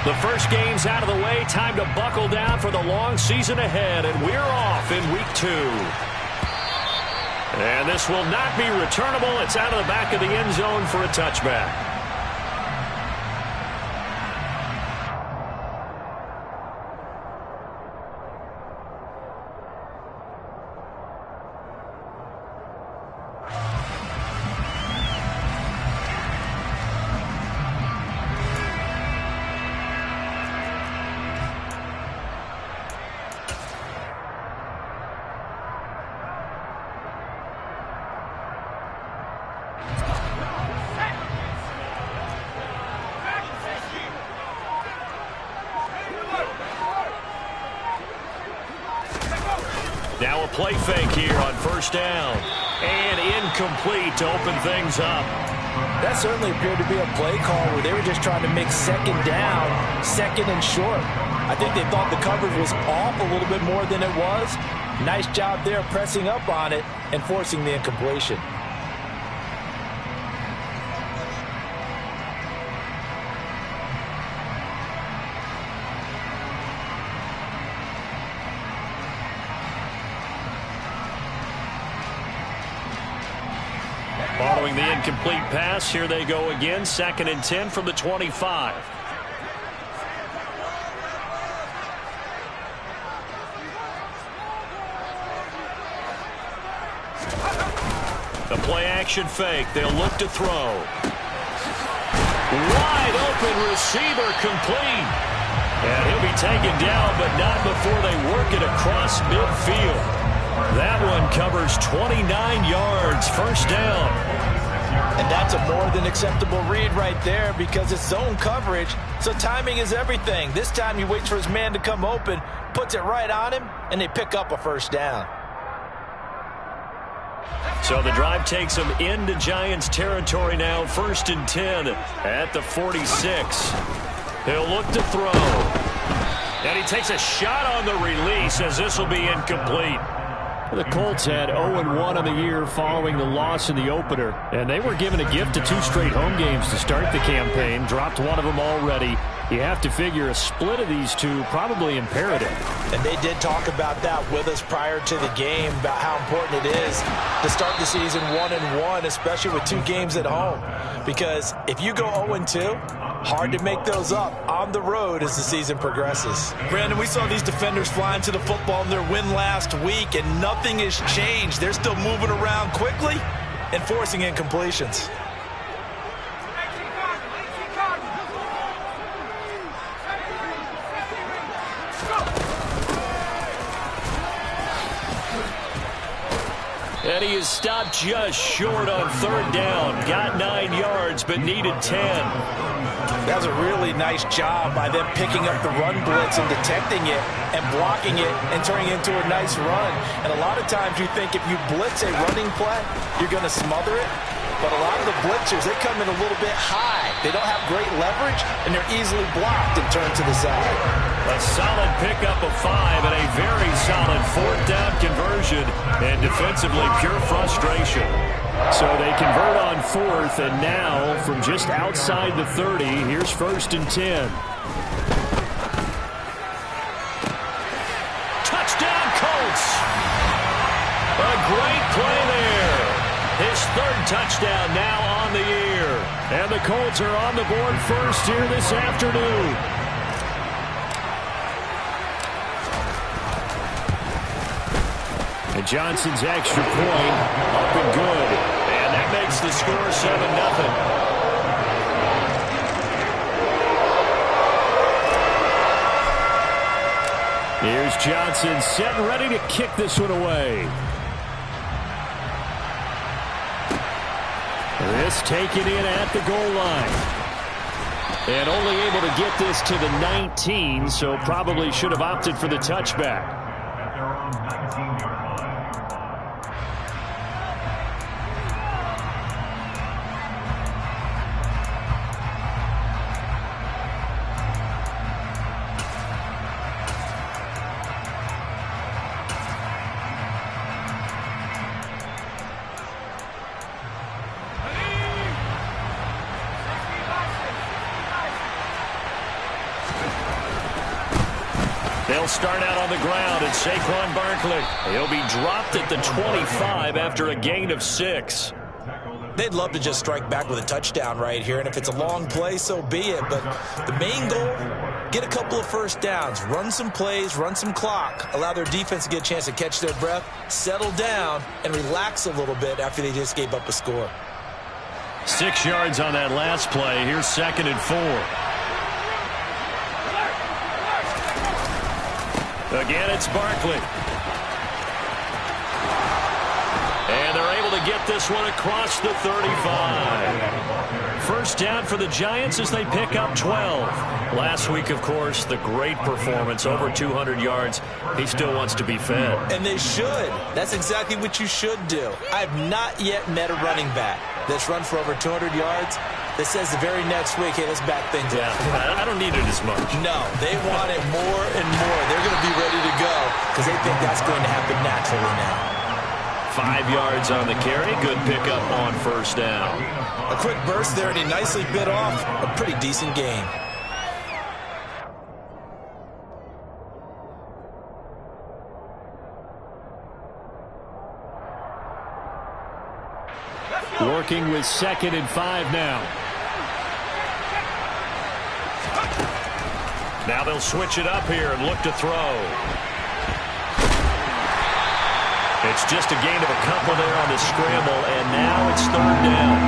The first game's out of the way. Time to buckle down for the long season ahead, and we're off in week 2. And this will not be returnable. It's out of the back of the end zone for a touchback. Now a play fake here on first down. And incomplete to open things up. That certainly appeared to be a play call where they were just trying to make second down, second and short. I think they thought the coverage was off a little bit more than it was. Nice job there pressing up on it and forcing the incompletion. Following the incomplete pass, here they go again. 2nd and 10 from the 25. The play action fake. They'll look to throw. Wide open receiver complete. And he'll be taken down, but not before they work it across midfield. That one covers 29 yards, first down. And that's a more than acceptable read right there because it's zone coverage, so timing is everything. This time he waits for his man to come open, puts it right on him, and they pick up a first down. So the drive takes them into Giants territory now, 1st and 10 at the 46. He'll look to throw. And he takes a shot on the release as this will be incomplete. The Colts had 0-1 on the year following the loss in the opener, and they were given a gift of 2 straight home games to start the campaign. Dropped one of them already. You have to figure a split of these two probably imperative. And they did talk about that with us prior to the game, about how important it is to start the season 1-1, especially with 2 games at home. Because if you go 0-2, hard to make those up on the road as the season progresses. Brandon, we saw these defenders flying to the football in their win last week, and nothing has changed. They're still moving around quickly and forcing incompletions. And he is stopped just short on 3rd down. Got 9 yards, but needed 10. That was a really nice job by them picking up the run blitz and detecting it and blocking it and turning it into a nice run. And a lot of times you think if you blitz a running play, you're going to smother it. But a lot of the blitzers, they come in a little bit high. They don't have great leverage, and they're easily blocked and turned to the side. A solid pickup of 5 and a very solid 4th down conversion. And defensively, pure frustration. So they convert on 4th, and now from just outside the 30, here's 1st and 10. Touchdown, Colts! A great play there. His 3rd touchdown now on the year. And the Colts are on the board first here this afternoon. And Johnson's extra point up and good. And that makes the score 7-0. Here's Johnson set and ready to kick this one away. This taken in at the goal line. And only able to get this to the 19, so probably should have opted for the touchback. They'll start out on the ground, and Saquon Barkley, he'll be dropped at the 25 after a gain of 6. They'd love to just strike back with a touchdown right here, and if it's a long play, so be it. But the main goal, get a couple of first downs, run some plays, run some clock, allow their defense to get a chance to catch their breath, settle down, and relax a little bit after they just gave up a score. 6 yards on that last play. Here's 2nd and 4. Again, it's Barkley. And they're able to get this one across the 35. First down for the Giants as they pick up 12. Last week, of course, the great performance, over 200 yards. He still wants to be fed. And they should. That's exactly what you should do. I've not yet met a running back that's run for over 200 yards that says the very next week, hey, let's back things up. I don't need it as much. No, they want it more and more. They're going to be ready to go because they think that's going to happen naturally now. 5 yards on the carry. Good pickup on first down. A quick burst there, and he nicely bit off a pretty decent gain. Working with 2nd and 5 now. Now they'll switch it up here and look to throw. It's just a gain of a couple there on the scramble, and now it's 3rd down.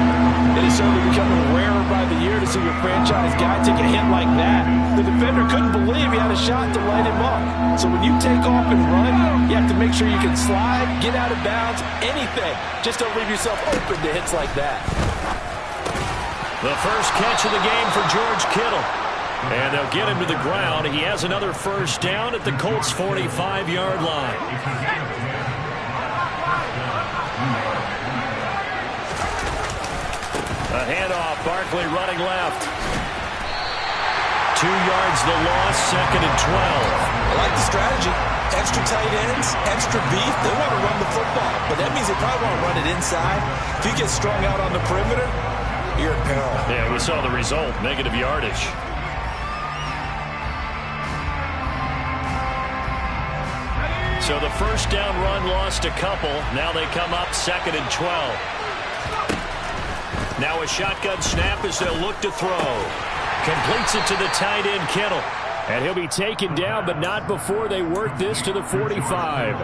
It is certainly becoming rarer by the year to see your franchise guy take a hit like that. The defender couldn't believe he had a shot to light him up. So when you take off and run, you have to make sure you can slide, get out of bounds, anything. Just don't leave yourself open to hits like that. The first catch of the game for George Kittle. And they'll get him to the ground. He has another first down at the Colts' 45-yard line. A handoff, Barkley running left. 2 yards the loss, 2nd and 12. I like the strategy. Extra tight ends, extra beef. They want to run the football, but that means they probably want to run it inside. If you get strung out on the perimeter, you're in peril. Yeah, we saw the result, negative yardage. So the first down run lost a couple. Now they come up 2nd and 12. Now a shotgun snap as they'll look to throw. Completes it to the tight end, Kittle. And he'll be taken down, but not before they work this to the 45.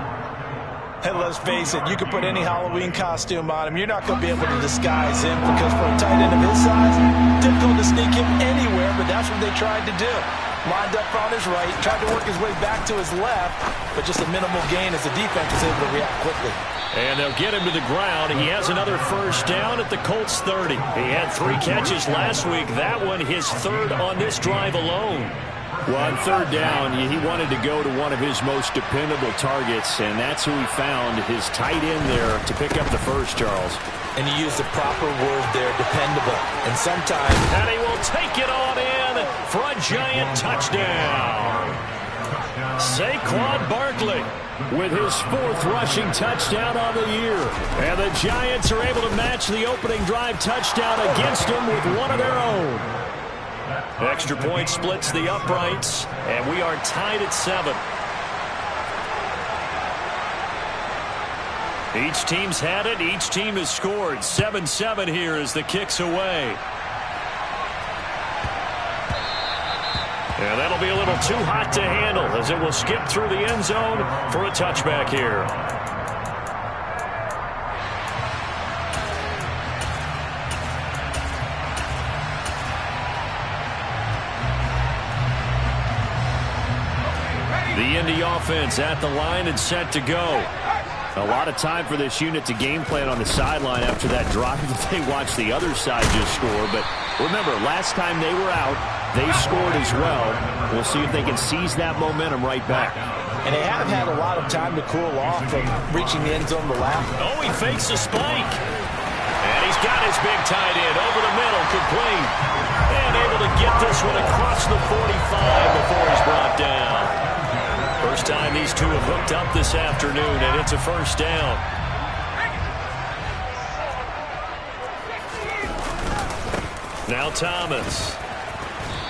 And let's face it, you can put any Halloween costume on him. You're not going to be able to disguise him because for a tight end of his size, difficult to sneak him anywhere, but that's what they tried to do. Lined up on his right, tried to work his way back to his left, but just a minimal gain as the defense was able to react quickly. And they'll get him to the ground. He has another first down at the Colts' 30. He had 3 catches last week. That one his 3rd on this drive alone. Well, on 3rd down, he wanted to go to one of his most dependable targets, and that's who he found, his tight end there, to pick up the first, Charles. And he used the proper word there, dependable. And sometimes... And he will take it on in for a giant touchdown. Saquon Barkley with his 4th rushing touchdown on the year. And the Giants are able to match the opening drive touchdown against him with one of their own. Extra point splits the uprights, and we are tied at 7. Each team's had it. Each team has scored. 7-7 here as the kick's away. And that'll be a little too hot to handle as it will skip through the end zone for a touchback here. The Indy offense at the line and set to go. A lot of time for this unit to game plan on the sideline after that drive that they watched the other side just score. But remember, last time they were out, they scored as well. We'll see if they can seize that momentum right back. And they have had a lot of time to cool off from reaching the end zone to lap. Oh, he fakes a spike. And he's got his big tight end over the middle, complete. And able to get this one across the 45 before he's brought down. First time these two have hooked up this afternoon, and it's a first down. Now Thomas.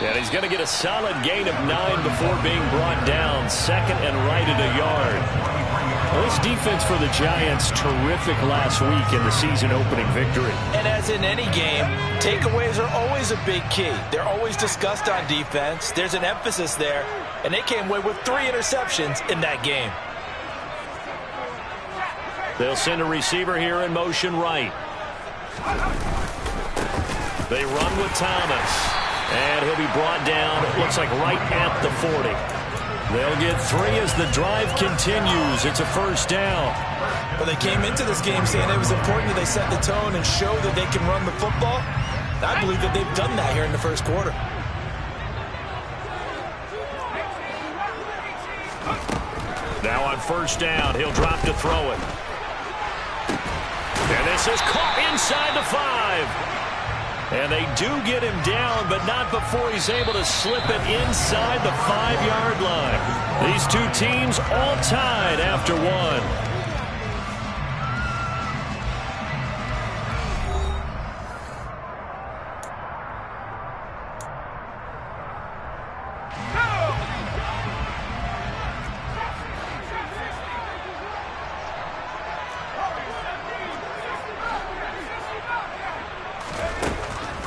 And he's going to get a solid gain of 9 before being brought down. Second and right at a yard. Well, this defense for the Giants, terrific last week in the season-opening victory. And as in any game, takeaways are always a big key. They're always discussed on defense. There's an emphasis there, and they came away with 3 interceptions in that game. They'll send a receiver here in motion right. They run with Thomas. And he'll be brought down, it looks like right at the 40. They'll get 3 as the drive continues. It's a first down. Well, they came into this game saying it was important that they set the tone and show that they can run the football. I believe that they've done that here in the first quarter. Now on first down, he'll drop to throw it. And this is caught inside the 5. And they do get him down, but not before he's able to slip it inside the 5-yard line. These two teams all tied after 1.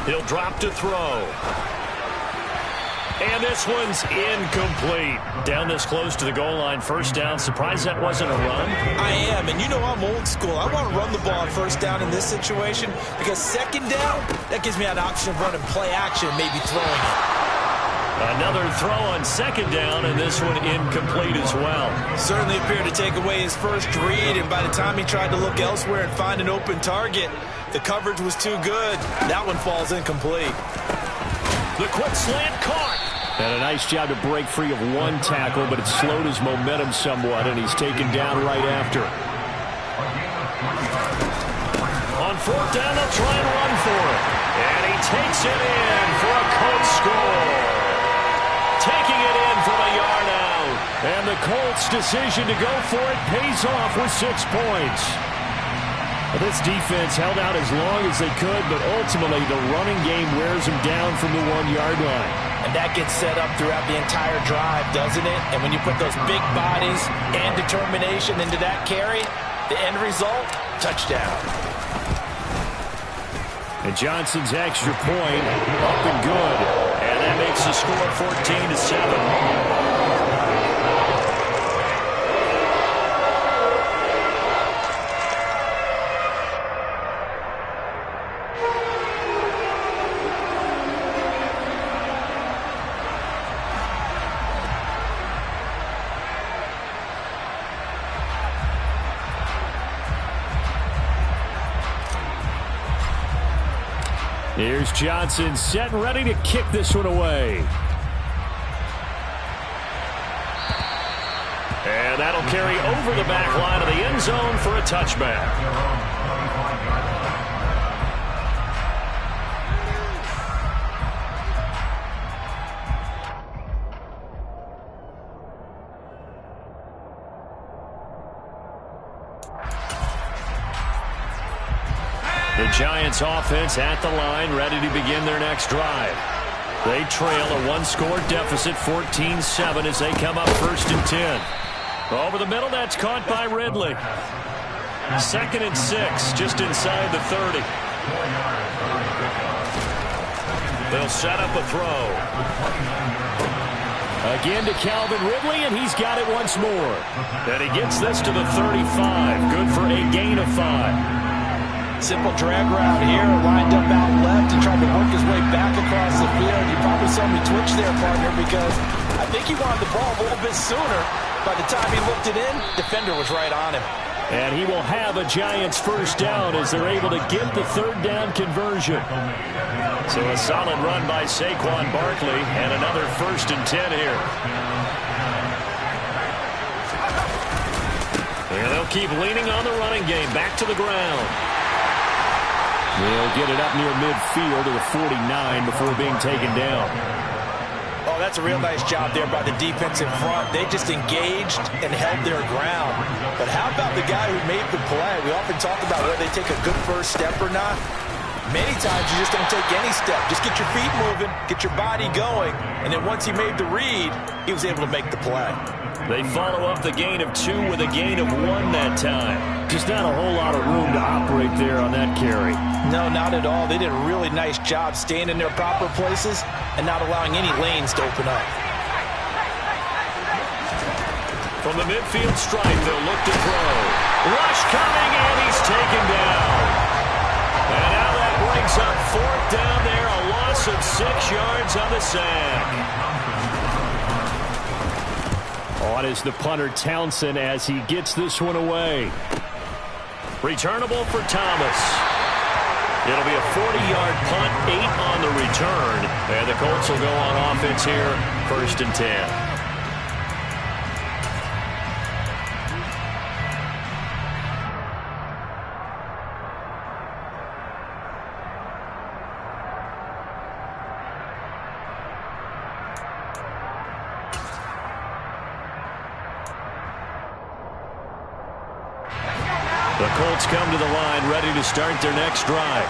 He'll drop to throw. And this one's incomplete. Down this close to the goal line, first down. Surprised that wasn't a run? I am, and you know I'm old school. I want to run the ball on first down in this situation because second down, that gives me an option of running play action, maybe throwing it. Another throw on second down, and this one incomplete as well. Certainly appeared to take away his first read, and by the time he tried to look elsewhere and find an open target, the coverage was too good. That one falls incomplete. The quick slant caught. And a nice job to break free of one tackle, but it slowed his momentum somewhat, and he's taken down right after. On fourth down, they'll try and run for it. And he takes it in for a Colts score. Taking it in from a yard out. And the Colts' decision to go for it pays off with 6 points. Well, this defense held out as long as they could, but ultimately the running game wears them down from the 1-yard line. And that gets set up throughout the entire drive, doesn't it? And when you put those big bodies and determination into that carry, the end result, touchdown. And Johnson's extra point up and good. And that makes the score 14-7. Here's Johnson set and ready to kick this one away. And that'll carry over the back line of the end zone for a touchback. The Giants offense at the line, ready to begin their next drive. They trail a 1-score deficit, 14-7, as they come up 1st and 10. Over the middle, that's caught by Ridley. 2nd and 6, just inside the 30. They'll set up a throw. Again to Calvin Ridley, and he's got it once more. And he gets this to the 35, good for a gain of 5. Simple drag route here, lined up out left and tried to work his way back across the field. You probably saw me twitch there, partner, because I think he wanted the ball a little bit sooner. By the time he looked it in, defender was right on him. And he will have a Giants first down as they're able to get the 3rd down conversion. So a solid run by Saquon Barkley and another 1st and 10 here. And they'll keep leaning on the running game, back to the ground. They'll get it up near midfield to the 49 before being taken down. Oh, that's a real nice job there by the defense in front. They just engaged and held their ground. But how about the guy who made the play? We often talk about whether they take a good first step or not. Many times you just don't take any step. Just get your feet moving, get your body going, and then once he made the read, he was able to make the play. They follow up the gain of 2 with a gain of 1 that time. Just not a whole lot of room to operate there on that carry. No, not at all. They did a really nice job staying in their proper places and not allowing any lanes to open up. From the midfield stripe, they'll look to throw. Rush coming, and he's taken down. And now that brings up 4th down there, a loss of 6 yards on the sack. On is the punter Townsend as he gets this one away. Returnable for Thomas. It'll be a 40-yard punt, 8 on the return. And the Colts will go on offense here, 1st and 10. The Colts come to the line ready to start their next drive.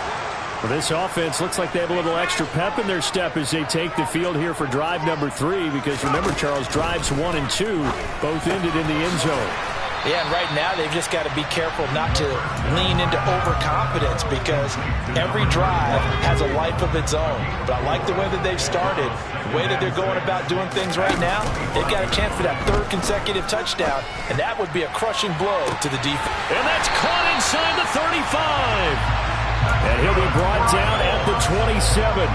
Well, this offense looks like they have a little extra pep in their step as they take the field here for drive number 3, because remember, Charles, drives 1 and 2 both ended in the end zone. Yeah, and right now they've just got to be careful not to lean into overconfidence, because every drive has a life of its own. But I like the way that they've started, the way that they're going about doing things right now. They've got a chance for that 3rd consecutive touchdown, and that would be a crushing blow to the defense. And that's caught inside the 35. And he'll be brought down at the 27.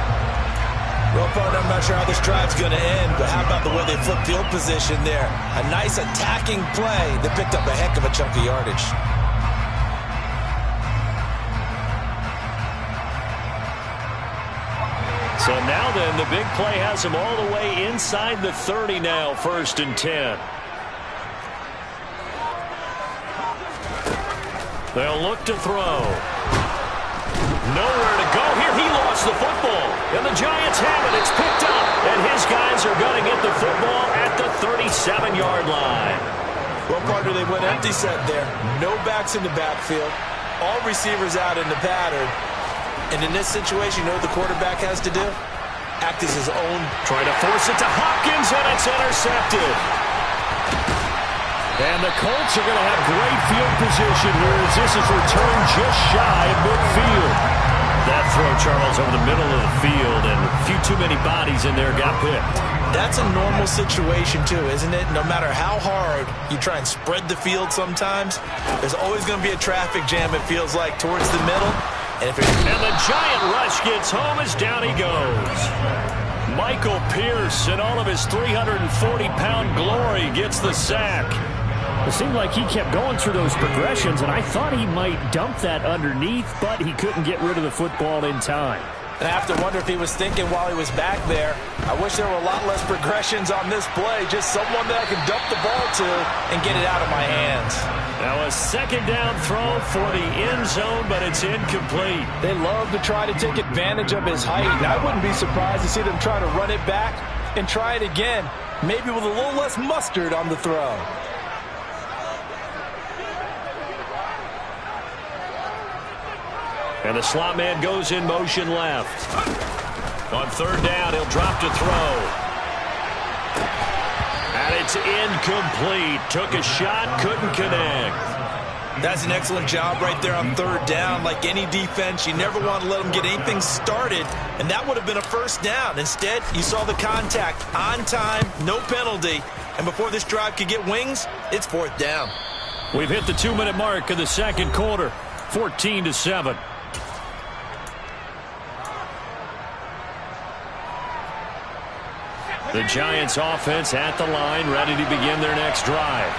Well, partner, I'm not sure how this drive's going to end, but how about the way they flip field position there? A nice attacking play that picked up a heck of a chunk of yardage. So now then, the big play has him all the way inside the 30 now, 1st and 10. They'll look to throw. Nowhere to go here. He lost the football. And the Giants have it. It's picked up. And his guys are going to get the football at the 37-yard line. Well, partner, they went empty set there. No backs in the backfield. All receivers out in the pattern. And in this situation, you know what the quarterback has to do? Act as his own. Trying to force it to Hopkins, and it's intercepted. And the Colts are going to have great field position here as this is returned just shy of midfield. That throw, Charles, over the middle of the field, and a few too many bodies in there got picked. That's a normal situation, too, isn't it? No matter how hard you try and spread the field sometimes, there's always going to be a traffic jam, it feels like, towards the middle. And the giant rush gets home as down he goes. Michael Pierce, in all of his 340-pound glory, gets the sack. It seemed like he kept going through those progressions, and I thought he might dump that underneath, but he couldn't get rid of the football in time. And I have to wonder if he was thinking while he was back there, I wish there were a lot less progressions on this play, just someone that I can dump the ball to and get it out of my hands. Now a 2nd down throw for the end zone, but it's incomplete. They love to try to take advantage of his height, and I wouldn't be surprised to see them try to run it back and try it again, maybe with a little less mustard on the throw. And the slot man goes in motion left. On 3rd down, he'll drop to throw. And it's incomplete. Took a shot, couldn't connect. That's an excellent job right there on 3rd down. Like any defense, you never want to let them get anything started, and that would have been a 1st down. Instead, you saw the contact on time, no penalty, and before this drive could get wings, it's 4th down. We've hit the 2-minute mark of the 2nd quarter, 14-7. The Giants offense at the line, ready to begin their next drive.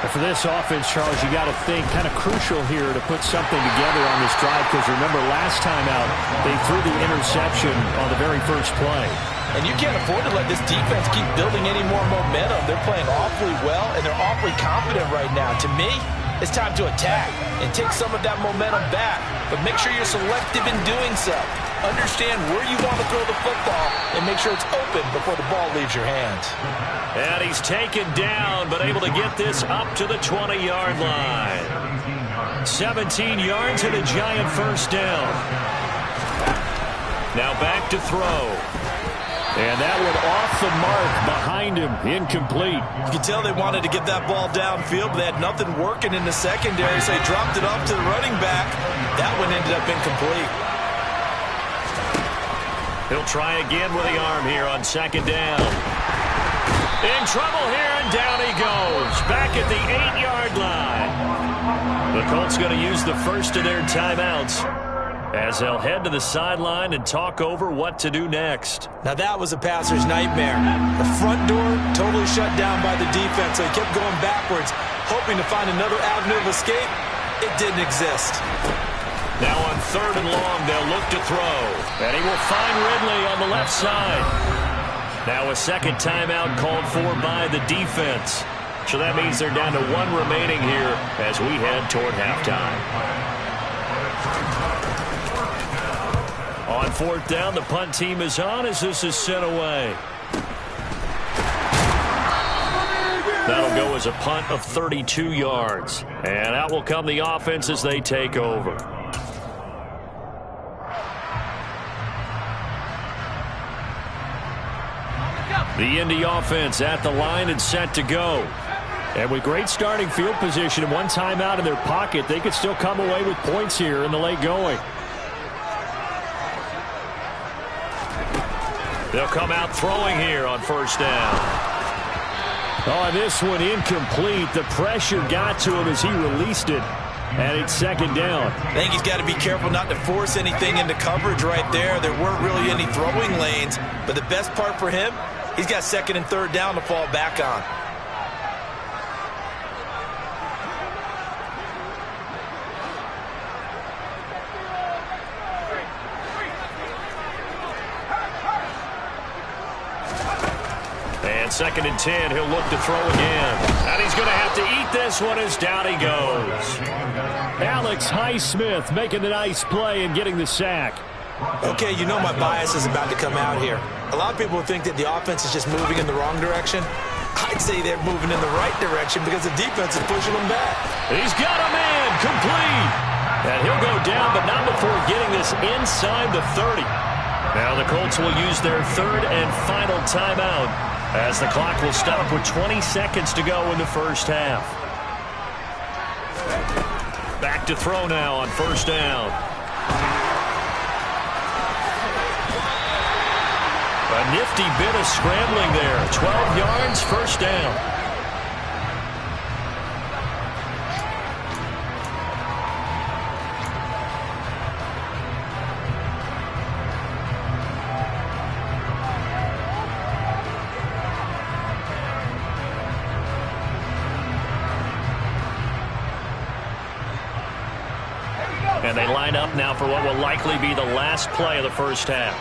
And for this offense, Charles, you got to think kind of crucial here to put something together on this drive, because remember last time out, they threw the interception on the very first play. And you can't afford to let this defense keep building any more momentum. They're playing awfully well, and they're awfully confident right now. To me, it's time to attack and take some of that momentum back, but make sure you're selective in doing so. Understand where you want to throw the football and make sure it's open before the ball leaves your hands. And he's taken down, but able to get this up to the 20-yard line. 17 yards and a Giant 1st down. Now back to throw. And that one off the mark behind him, incomplete. You can tell they wanted to get that ball downfield, but they had nothing working in the secondary, so they dropped it off to the running back. That one ended up incomplete. He'll try again with the arm here on second down. In trouble here, and down he goes. Back at the 8-yard line. The Colts going to use the first of their timeouts as they'll head to the sideline and talk over what to do next. Now that was a passer's nightmare. The front door totally shut down by the defense, so he kept going backwards, hoping to find another avenue of escape. It didn't exist. Now on third and long, they'll look to throw. And he will find Ridley on the left side. Now a second timeout called for by the defense. So that means they're down to one remaining here as we head toward halftime. On fourth down, the punt team is on as this is sent away. That'll go as a punt of 32 yards. And out will come the offense as they take over. The Indy offense at the line and set to go. And with great starting field position and one timeout in their pocket, they could still come away with points here in the late going. They'll come out throwing here on first down. Oh, this one incomplete. The pressure got to him as he released it. And it's second down. I think he's got to be careful not to force anything into coverage right there. There weren't really any throwing lanes. But the best part for him, he's got second and third down to fall back on. And second and 10, he'll look to throw again. And he's going to have to eat this one as down he goes. Alex Highsmith making the nice play and getting the sack. Okay, you know my bias is about to come out here. A lot of people think that the offense is just moving in the wrong direction. I'd say they're moving in the right direction because the defense is pushing them back. He's got a man, complete. And he'll go down, but not before getting this inside the 30. Now the Colts will use their third and final timeout as the clock will stop with 20 seconds to go in the first half. Back to throw now on first down. A nifty bit of scrambling there. 12 yards, first down. And they line up now for what will likely be the last play of the first half.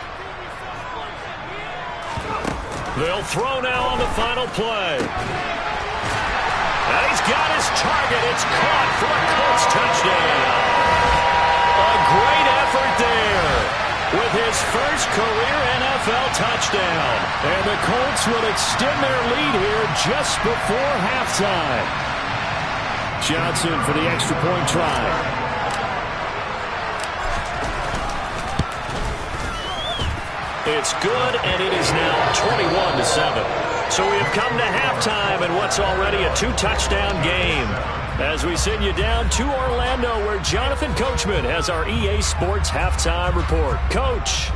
They'll throw now on the final play. And he's got his target. It's caught for a Colts touchdown. A great effort there with his first career NFL touchdown. And the Colts will extend their lead here just before halftime. Johnson for the extra point try. It's good, and it is now 21-7. So we have come to halftime in what's already a two-touchdown game. As we send you down to Orlando, where Jonathan Coachman has our EA Sports halftime report. Coach.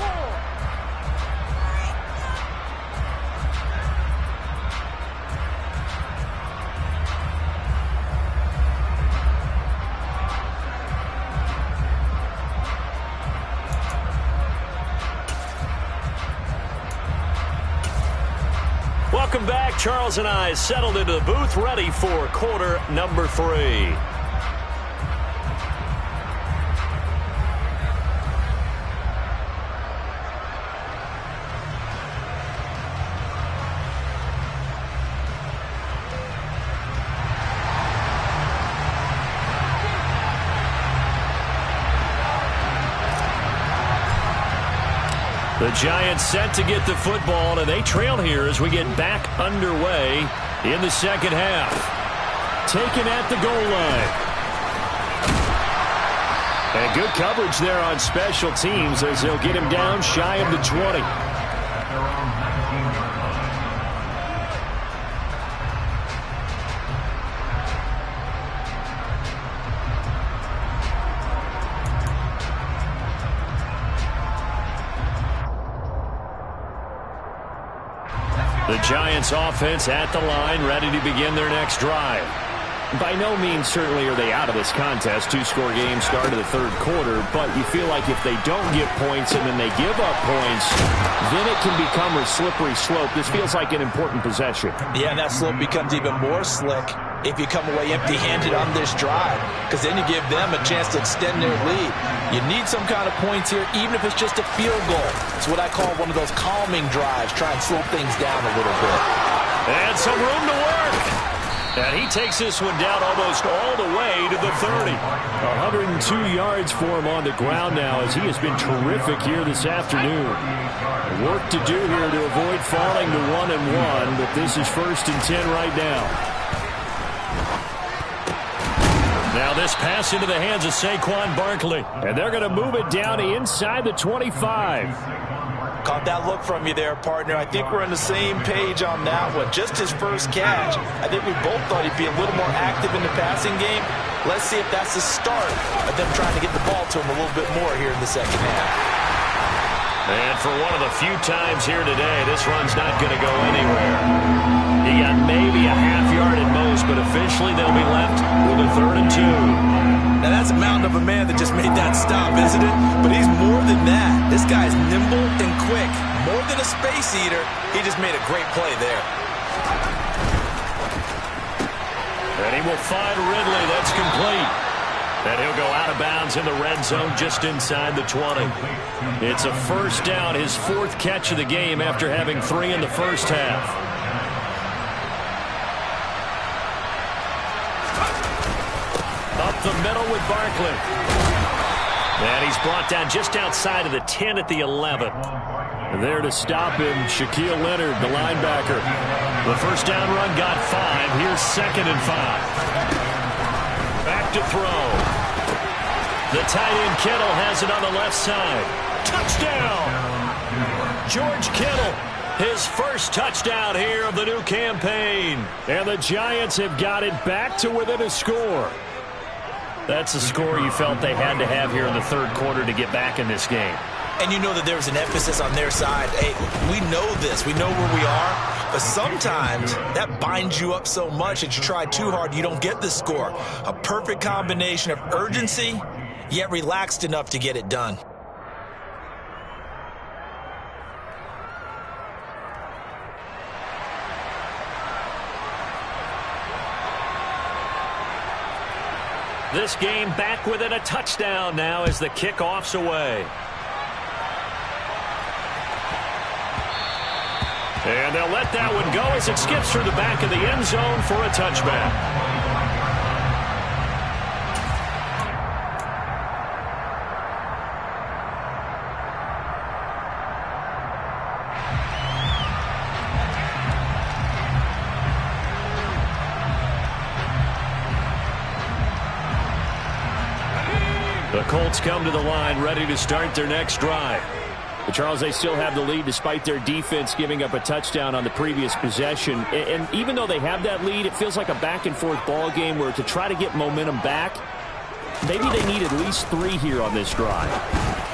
Welcome back. Charles and I settled into the booth, ready for quarter number 3. The Giants set to get the football, and they trail here as we get back underway in the second half. Taken at the goal line. And good coverage there on special teams as they'll get him down shy of the 20. The Giants offense at the line, ready to begin their next drive. By no means certainly are they out of this contest. Two-score game start of the third quarter, but you feel like if they don't get points and then they give up points, then it can become a slippery slope. This feels like an important possession. Yeah, and that slope becomes even more slick if you come away empty-handed on this drive, because then you give them a chance to extend their lead. You need some kind of points here, even if it's just a field goal. It's what I call one of those calming drives. Try and slow things down a little bit. And some room to work. And he takes this one down almost all the way to the 30. 102 yards for him on the ground now as he has been terrific here this afternoon. Work to do here to avoid falling to 1-1, but this is 1st and 10 right now. Now this pass into the hands of Saquon Barkley. And they're going to move it down inside the 25. Caught that look from you there, partner. I think we're on the same page on that one. Just his first catch. I think we both thought he'd be a little more active in the passing game. Let's see if that's the start of them trying to get the ball to him a little bit more here in the second half. And for one of the few times here today, this run's not going to go anywhere. He got maybe a half yard at most, but officially they'll be left with a 3rd and 2. Now that's a mountain of a man that just made that stop, isn't it? But he's more than that. This guy's nimble and quick. More than a space eater, he just made a great play there. And he will find Ridley. That's complete. And he'll go out of bounds in the red zone just inside the 20. It's a first down, his 4th catch of the game after having 3 in the first half. Up the middle with Barkley. And he's brought down just outside of the 10 at the 11. There to stop him, Shaquille Leonard, the linebacker. The first down run got 5. Here's 2nd and 5. Back to throw. The tight end Kittle has it on the left side. Touchdown! George Kittle, his first touchdown here of the new campaign. And the Giants have got it back to within a score. That's a score you felt they had to have here in the third quarter to get back in this game. And you know that there was an emphasis on their side. Hey, we know this. We know where we are. But sometimes that binds you up so much that you try too hard, you don't get the score. A perfect combination of urgency, yet relaxed enough to get it done. This game back within a touchdown now as the kickoff's away. And they'll let that one go as it skips through the back of the end zone for a touchback. The Colts come to the line ready to start their next drive. But Charles, they still have the lead despite their defense giving up a touchdown on the previous possession. And even though they have that lead, it feels like a back-and-forth ball game where to try to get momentum back, maybe they need at least 3 here on this drive.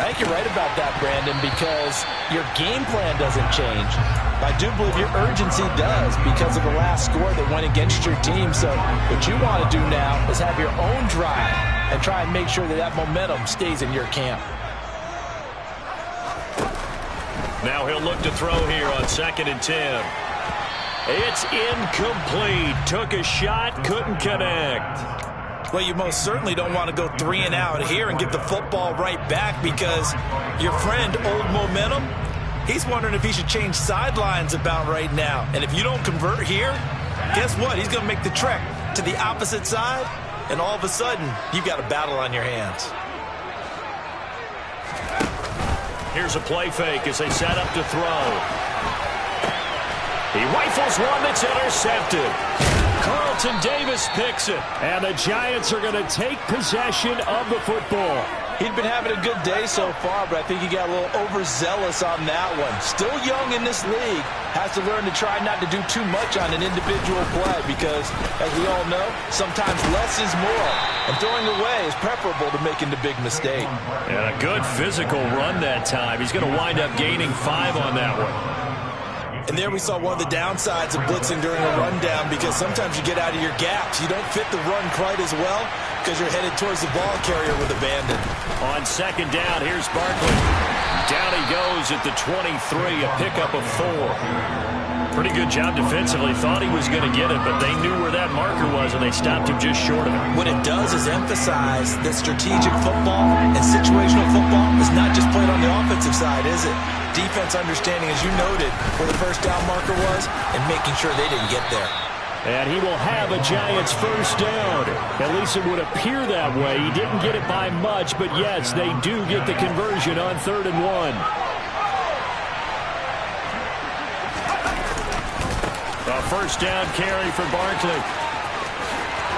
I think you're right about that, Brandon, because your game plan doesn't change. I do believe your urgency does because of the last score that went against your team. So what you want to do now is have your own drive and try and make sure that that momentum stays in your camp. Now he'll look to throw here on 2nd and 10. It's incomplete. Took a shot, couldn't connect. Well, you most certainly don't want to go 3 and out here and get the football right back because your friend, Old Momentum, he's wondering if he should change sidelines about right now. And if you don't convert here, guess what? He's going to make the trek to the opposite side, and all of a sudden, you've got a battle on your hands. Here's a play fake as they set up to throw. He rifles one that's intercepted. Carlton Davis picks it. And the Giants are going to take possession of the football. He'd been having a good day so far, but I think he got a little overzealous on that one. Still young in this league. Has to learn to try not to do too much on an individual play because, as we all know, sometimes less is more. And throwing away is preferable to making the big mistake. And a good physical run that time. He's going to wind up gaining 5 on that one. And there we saw one of the downsides of blitzing during a rundown because sometimes you get out of your gaps. You don't fit the run quite as well because you're headed towards the ball carrier with abandon. On second down, here's Barkley. Down he goes at the 23, a pickup of 4. Pretty good job defensively. Thought he was going to get it, but they knew where that marker was, and they stopped him just short of it. What it does is emphasize that strategic football and situational football is not just played on the offensive side, is it? Defense understanding, as you noted, where the first down marker was and making sure they didn't get there. And he will have a Giants first down. At least it would appear that way. He didn't get it by much, but yes, they do get the conversion on 3rd and 1. A first down carry for Barkley.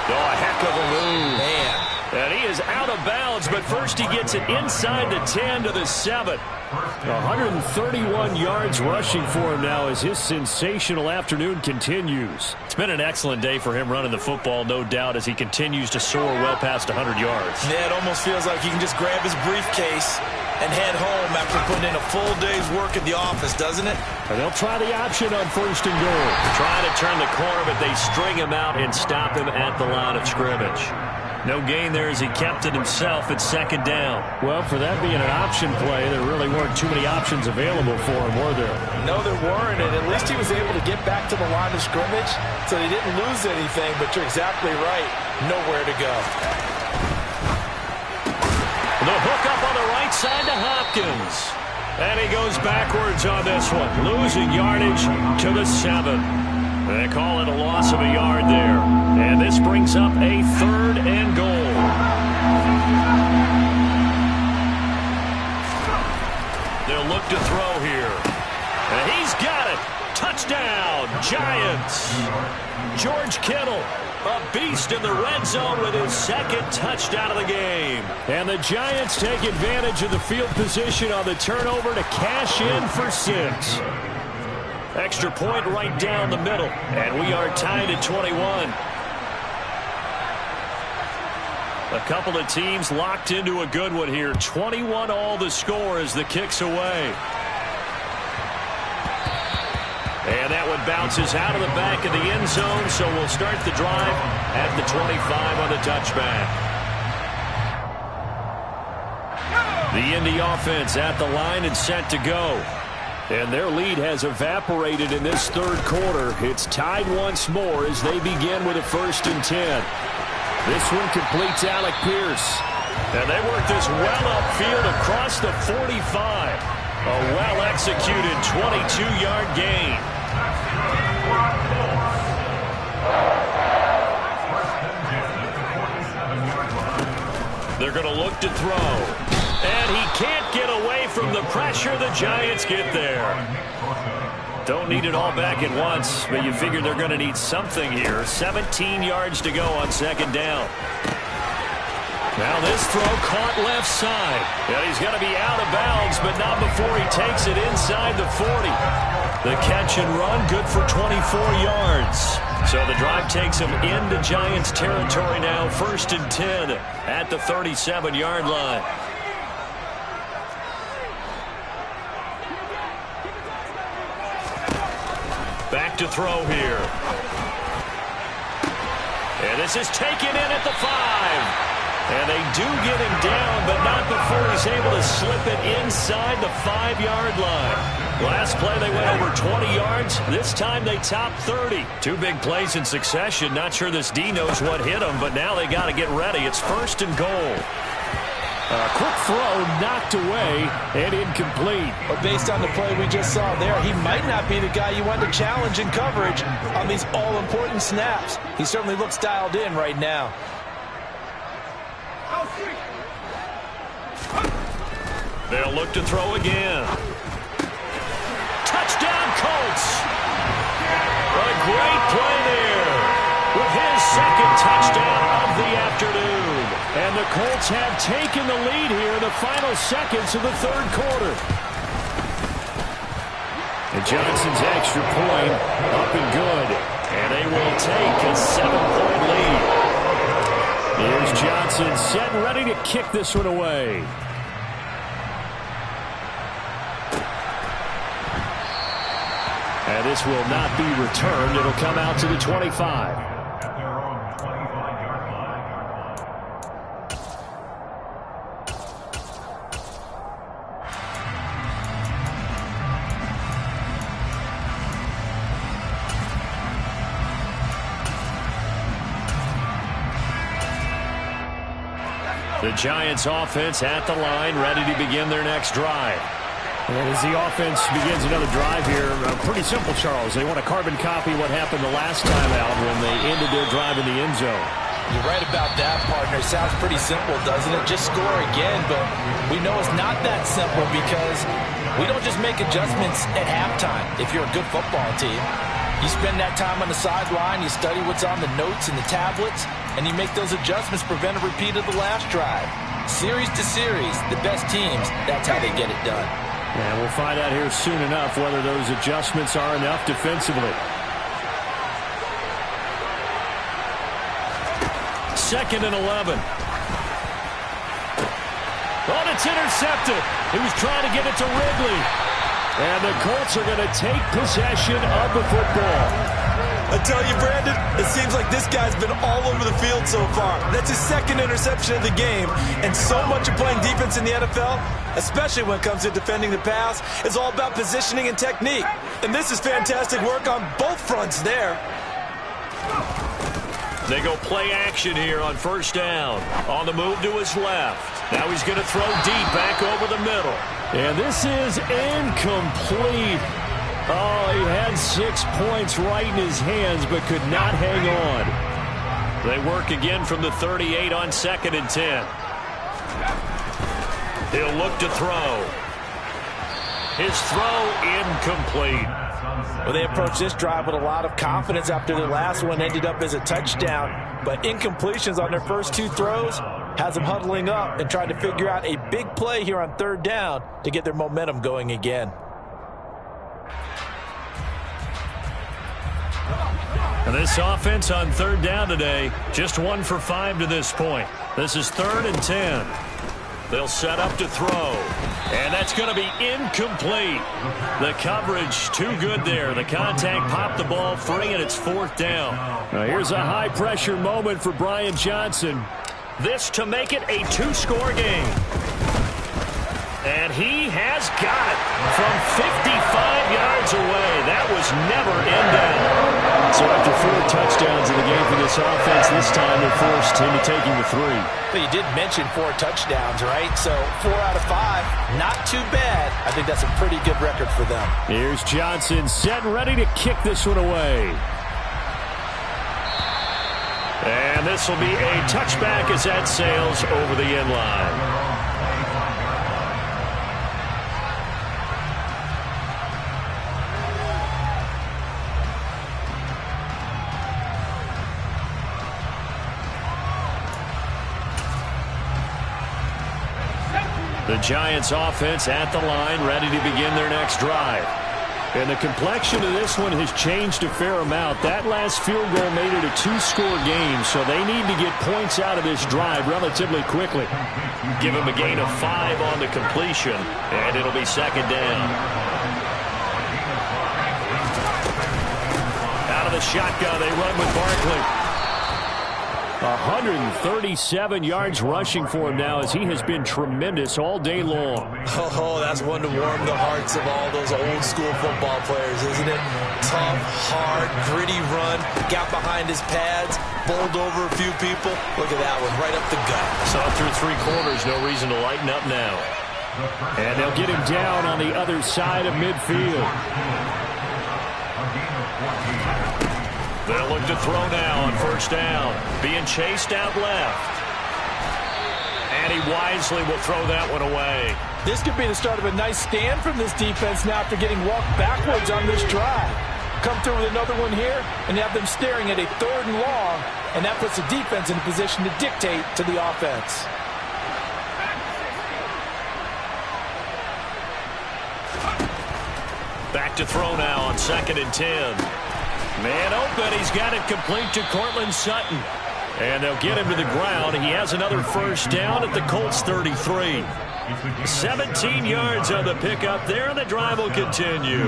Oh, a heck of a move. Man. And he is out of bounds, but first he gets it inside the 10 to the 7. 131 yards rushing for him now as his sensational afternoon continues. It's been an excellent day for him running the football, no doubt, as he continues to soar well past 100 yards. Yeah, it almost feels like he can just grab his briefcase and head home after putting in a full day's work at the office, doesn't it? And they'll try the option on 1st and goal. Trying to turn the corner, but they string him out and stop him at the line of scrimmage. No gain there as he kept it himself at 2nd down. Well, for that being an option play, there really weren't too many options available for him, were there? No, there weren't, and at least he was able to get back to the line of scrimmage, so he didn't lose anything, but you're exactly right. Nowhere to go. The hook up on the right side to Hopkins. And he goes backwards on this one, losing yardage to the 7. They call it a loss of a yard there. And this brings up a 3rd and goal. They'll look to throw here. And he's got it. Touchdown, Giants. George Kittle, a beast in the red zone with his 2nd touchdown of the game. And the Giants take advantage of the field position on the turnover to cash in for 6. Extra point right down the middle. And we are tied at 21. A couple of teams locked into a good one here. 21 all the score as the kick's away. And that one bounces out of the back of the end zone, so we'll start the drive at the 25 on the touchback. The Indy offense at the line and set to go. And their lead has evaporated in this 3rd quarter. It's tied once more as they begin with a 1st and 10. This one completes Alec Pierce. And they work this well upfield across the 45. A well-executed 22-yard gain. They're going to look to throw. And he can't get away from the pressure. The Giants get there. Don't need it all back at once, but you figure they're going to need something here. 17 yards to go on 2nd down. Now this throw caught left side. Yeah, he's going to be out of bounds, but not before he takes it inside the 40. The catch and run, good for 24 yards. So the drive takes him into Giants territory now. 1st and 10 at the 37-yard line. Back to throw here. And this is taken in at the 5. And they do get him down, but not before he's able to slip it inside the 5-yard line. Last play, they went over 20 yards. This time, they topped 30. 2 big plays in succession. Not sure this D knows what hit him, but now they got to get ready. It's 1st and goal. A quick throw knocked away and incomplete. But based on the play we just saw there, he might not be the guy you want to challenge in coverage on these all-important snaps. He certainly looks dialed in right now. They'll look to throw again. Touchdown, Colts. A great play there with his 2nd touchdown of the afternoon. And the Colts Colts have taken the lead here in the final seconds of the third quarter. And Johnson's extra point up and good. And they will take a 7-point lead. Here's Johnson set and ready to kick this one away. And this will not be returned. It'll come out to the 25. The Giants offense at the line, ready to begin their next drive. And as the offense begins another drive here, pretty simple, Charles. They want to carbon copy what happened the last time out when they ended their drive in the end zone. You're right about that, partner. Sounds pretty simple, doesn't it? Just score again, but we know it's not that simple because we don't just make adjustments at halftime if you're a good football team. You spend that time on the sideline, you study what's on the notes and the tablets, and you make those adjustments, prevent a repeat of the last drive. Series to series, the best teams, that's how they get it done. And we'll find out here soon enough whether those adjustments are enough defensively. Second and 11. Oh, it's intercepted. He was trying to get it to Ridley. And the Colts are going to take possession of the football. I tell you, Brandon, it seems like this guy's been all over the field so far. That's his second interception of the game. And so much of playing defense in the NFL, especially when it comes to defending the pass, is all about positioning and technique. And this is fantastic work on both fronts there. They go play action here on first down. On the move to his left. Now he's going to throw deep back over the middle. And this is incomplete. Oh, he had 6 points right in his hands, but could not hang on. They work again from the 38 on 2nd and 10. He'll look to throw. His throw incomplete. Well, they approached this drive with a lot of confidence after their last one ended up as a touchdown. But incompletions on their first 2 throws has them huddling up and trying to figure out a big play here on 3rd down to get their momentum going again. And this offense on 3rd down today, just 1 for 5 to this point. This is 3rd and 10. They'll set up to throw. And that's going to be incomplete. The coverage too good there. The contact popped the ball free, and it's 4th down. Now here's a high-pressure moment for Brian Johnson. This to make it a 2-score game. And he has got it from 55 yards away. That was never in doubt. So after 4 touchdowns in the game for this offense, this time they're forced into taking the 3. But you did mention 4 touchdowns, right? So 4 out of 5, not too bad. I think that's a pretty good record for them. Here's Johnson set and ready to kick this one away. And this will be a touchback as that sails over the end line. The Giants offense at the line, ready to begin their next drive. And the complexion of this one has changed a fair amount. That last field goal made it a 2-score game, so they need to get points out of this drive relatively quickly. Give them a gain of 5 on the completion, and it'll be 2nd down. Out of the shotgun, they run with Barkley. 137 yards rushing for him now as he has been tremendous all day long. Oh, that's one to warm the hearts of all those old school football players, isn't it? Tough, hard, gritty run, got behind his pads, bowled over a few people. Look at that one, right up the gut. So through 3 quarters, no reason to lighten up now. And they'll get him down on the other side of midfield. They'll look to throw now on first down. Being chased out left. And he wisely will throw that one away. This could be the start of a nice stand from this defense now after getting walked backwards on this drive. Come through with another one here and have them staring at a 3rd and long. And that puts the defense in a position to dictate to the offense. Back to throw now on 2nd and 10. Man open. He's got it complete to Cortland Sutton. And they'll get him to the ground. He has another first down at the Colts 33. 17 yards on the pickup there, and the drive will continue.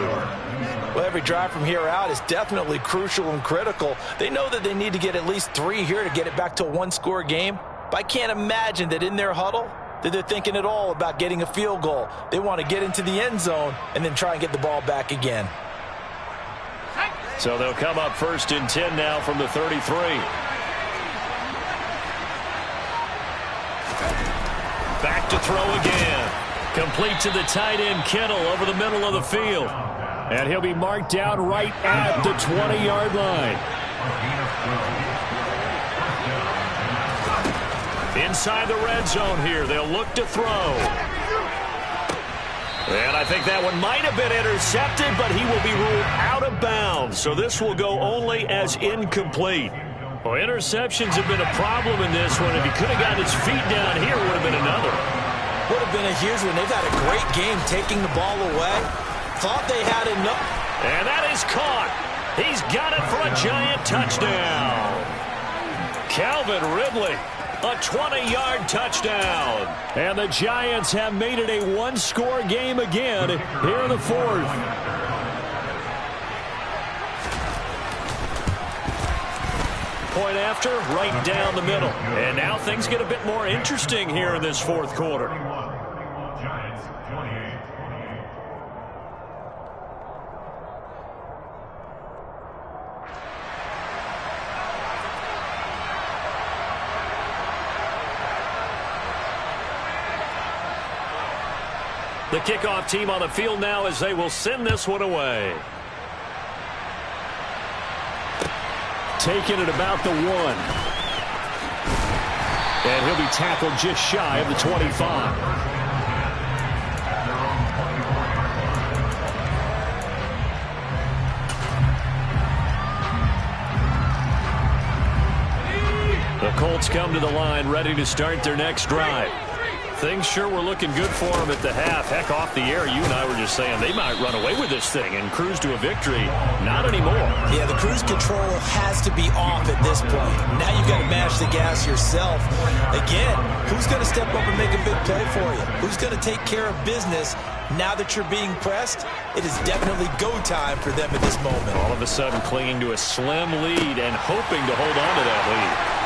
Well, every drive from here out is definitely crucial and critical. They know that they need to get at least 3 here to get it back to a one-score game. But I can't imagine that in their huddle that they're thinking at all about getting a field goal. They want to get into the end zone and then try and get the ball back again. So they'll come up 1st and 10 now from the 33. Back to throw again. Complete to the tight end, Kittle, over the middle of the field. And he'll be marked down right at the 20-yard line. Inside the red zone here, they'll look to throw. And I think that one might have been intercepted, but he will be ruled out of bounds. So this will go only as incomplete. Well, interceptions have been a problem in this one. If he could have gotten his feet down here, would have been another. Would have been a huge one. They've had a great game taking the ball away. Thought they had enough. And that is caught. He's got it for a Giant touchdown. Calvin Ridley, a 20-yard touchdown. And the Giants have made it a one-score game again here in the 4th. Point after, right down the middle. And now things get a bit more interesting here in this 4th quarter. The kickoff team on the field now as they will send this one away. Taking it about the 1. And he'll be tackled just shy of the 25. The Colts come to the line ready to start their next drive. Things sure were looking good for them at the half. Heck, off the air, you and I were just saying they might run away with this thing and cruise to a victory. Not anymore. Yeah, the cruise control has to be off at this point. Now you've got to manage the gas yourself. Again, who's going to step up and make a big play for you? Who's going to take care of business now that you're being pressed? It is definitely go time for them at this moment. All of a sudden clinging to a slim lead and hoping to hold on to that lead.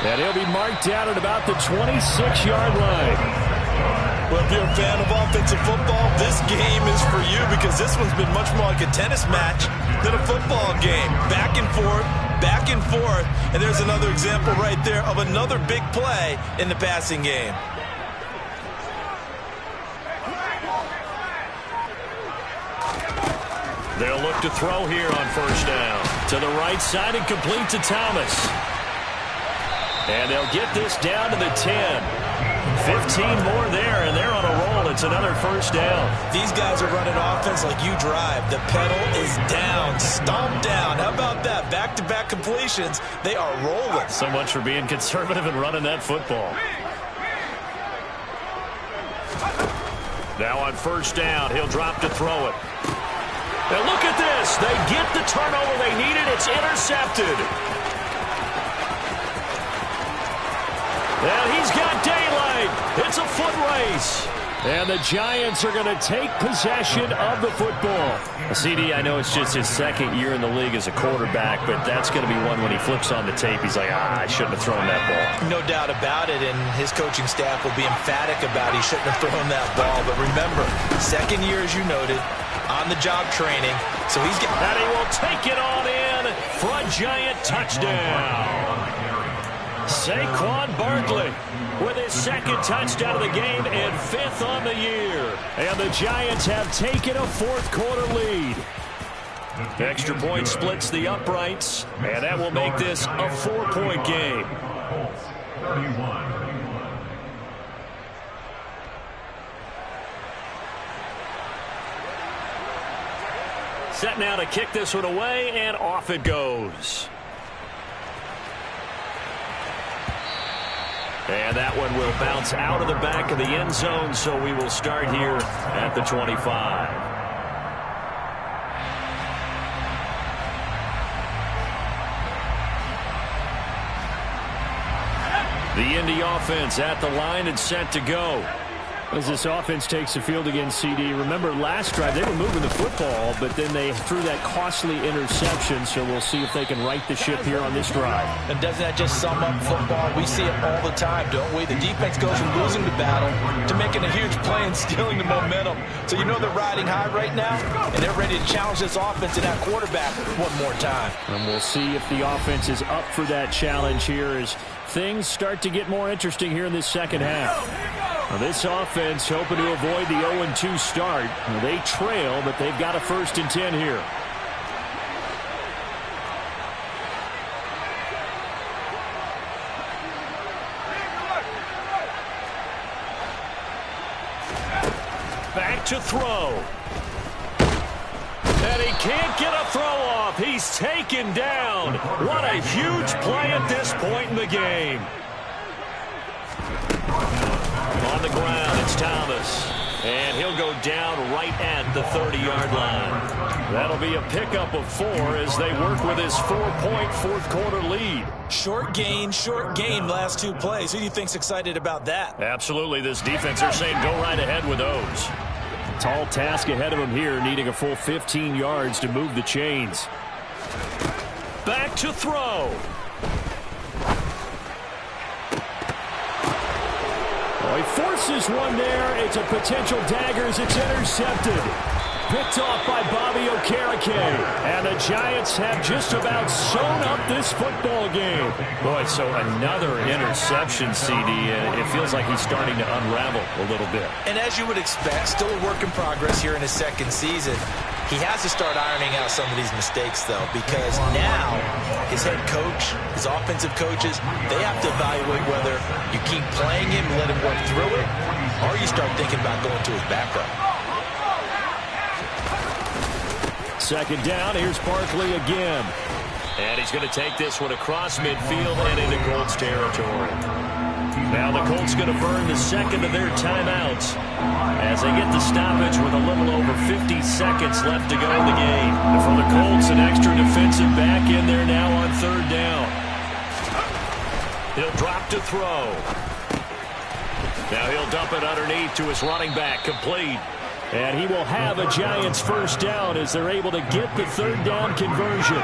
And he'll be marked down at about the 26-yard line. Well, if you're a fan of offensive football, this game is for you because this one's been much more like a tennis match than a football game. Back and forth, and there's another example right there of another big play in the passing game. They'll look to throw here on 1st down. To the right side and complete to Thomas. And they'll get this down to the 10. 15 more there, and they're on a roll. It's another 1st down. These guys are running offense like you drive. The pedal is down, stomped down. How about that? Back-to-back completions. They are rolling. So much for being conservative and running that football. Now on 1st down, he'll drop to throw it. Now look at this. They get the turnover they needed. It's intercepted. And he's got daylight. It's a foot race. And the Giants are going to take possession of the football. CD, I know it's just his 2nd year in the league as a quarterback, but that's going to be one when he flips on the tape. He's like, I shouldn't have thrown that ball. No doubt about it, and his coaching staff will be emphatic about he shouldn't have thrown that ball. But remember, 2nd year, as you noted, on-the-job training. So he's getting... And he will take it on in for a Giant touchdown. Saquon Barkley with his 2nd touchdown of the game and 5th on the year. And the Giants have taken a 4th quarter lead. Extra point splits the uprights, and that will make this a 4-point game. Set now to kick this one away, and off it goes. And that one will bounce out of the back of the end zone, so we will start here at the 25. The Indy offense at the line and set to go. As this offense takes the field against CD, remember last drive they were moving the football, but then they threw that costly interception, so we'll see if they can right the ship here on this drive. And doesn't that just sum up football? We see it all the time, don't we? The defense goes from losing the battle to making a huge play and stealing the momentum. So you know they're riding high right now, and they're ready to challenge this offense and that quarterback one more time. And we'll see if the offense is up for that challenge here as things start to get more interesting here in this second half. Now this offense hoping to avoid the 0-2 start. Now they trail, but they've got a 1st and 10 here. Back to throw. And he can't get a throw off. He's taken down. What a huge play at this point in the game. On the ground, it's Thomas. And he'll go down right at the 30-yard line. That'll be a pickup of 4 as they work with his 4-point fourth-quarter lead. Short gain, last 2 plays. Who do you think's excited about that? Absolutely. This defense, they're saying go right ahead with those. Tall task ahead of him here, needing a full 15 yards to move the chains. Back to throw. He forces one there. It's a potential dagger as it's intercepted. Picked off by Bobby Okereke. And the Giants have just about sewn up this football game. Boy, so another interception, CD. And it feels like he's starting to unravel a little bit. And as you would expect, still a work in progress here in his 2nd season. He has to start ironing out some of these mistakes, though, because now his head coach, his offensive coaches, they have to evaluate whether you keep playing him and let him work through it, or you start thinking about going to his backup. 2nd down, here's Barkley again. And he's going to take this one across midfield and into Colts territory. Now the Colts going to burn the 2nd of their timeouts as they get the stoppage with a little over 50 seconds left to go in the game. And for the Colts, an extra defensive back in there now on 3rd down. He'll drop to throw. Now he'll dump it underneath to his running back, complete. And he will have a Giants 1st down as they're able to get the 3rd down conversion.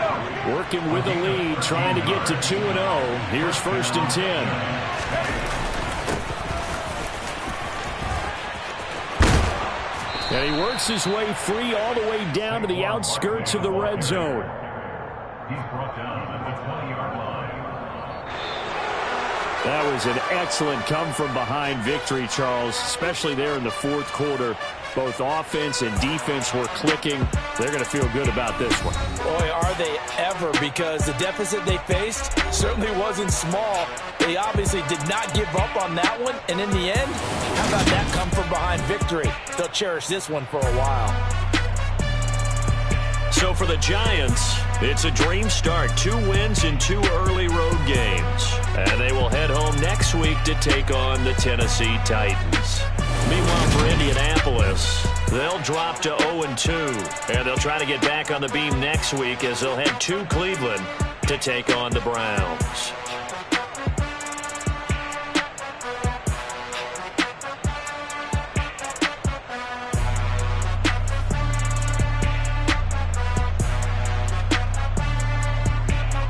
Working with the lead, trying to get to 2-0. Here's 1st and 10. And he works his way free all the way down to the outskirts of the red zone. He's brought down at the 20-yard line. That was an excellent come-from-behind victory, Charles, especially there in the 4th quarter. Both offense and defense were clicking. They're going to feel good about this one. Boy, are they ever, because the deficit they faced certainly wasn't small. They obviously did not give up on that one, and in the end, how about that come-from-behind victory? They'll cherish this one for a while. So for the Giants, it's a dream start. 2 wins in 2 early road games. And they will head home next week to take on the Tennessee Titans. Meanwhile, for Indianapolis, they'll drop to 0-2. And they'll try to get back on the beam next week as they'll head to Cleveland to take on the Browns.